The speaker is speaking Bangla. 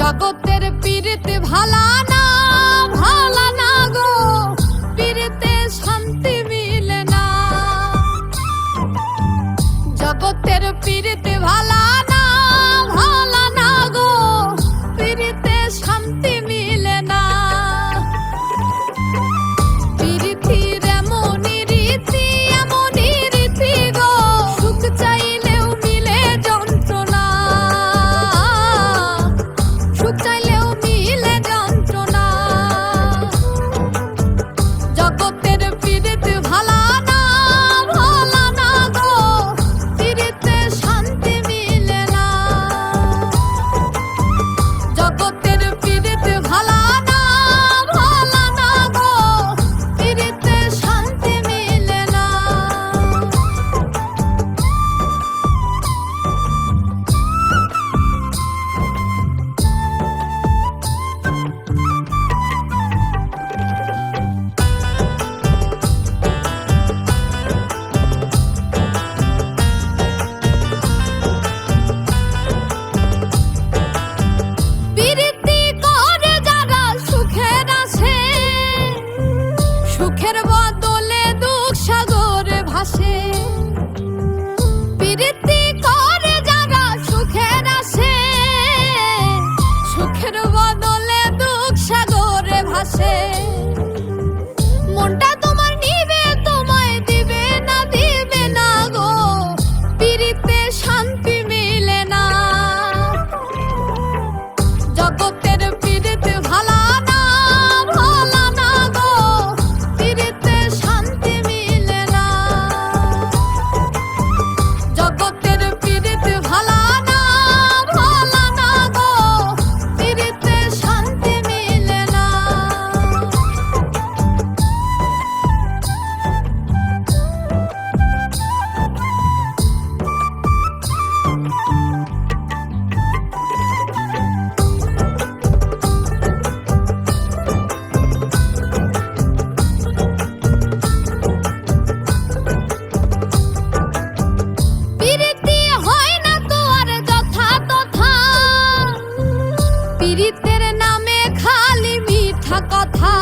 জগতের পীড়িত ভালা না গো, পীড়িতে শান্তি মিলে না। জগতের পীড়িত ভালা না গো, পীড়িতে শান্তি মিলে না। পীড়িতির এমনই রীতি গো, সুখ চাইলেও মিলে যন্ত্রণা, সুখ চাইলেও মিলে যন্ত্রণা। জগতের পীড়িত ভালা না গো, পীড়িতে শান্তি মিলে না। জগতের পীড়িত ভালা না গো, পীড়িতে শান্তি মিলে না। পীড়িতি করে যারা সুখের আসে, সুখের বদলে দুঃখ সাগরে ভাসে। পীড়িতি করে যারা সুখের আসে, সুখের বদলে দুঃখ সাগরে ভাসে। মনটা তোমার নিবে, তোমায় দিবে না গো, পীড়িতে শান্তি মিলে না। জগতের পীড়িত ভালা না গো, পীড়িতে শান্তি মিলে না। জগতের পীড়িত ভালা না গো, পীড়িতে শান্তি মিলে না। পীড়িতি হয় না তো আর যথা তথা, পীড়িতের নামে খালি মিঠা কথা।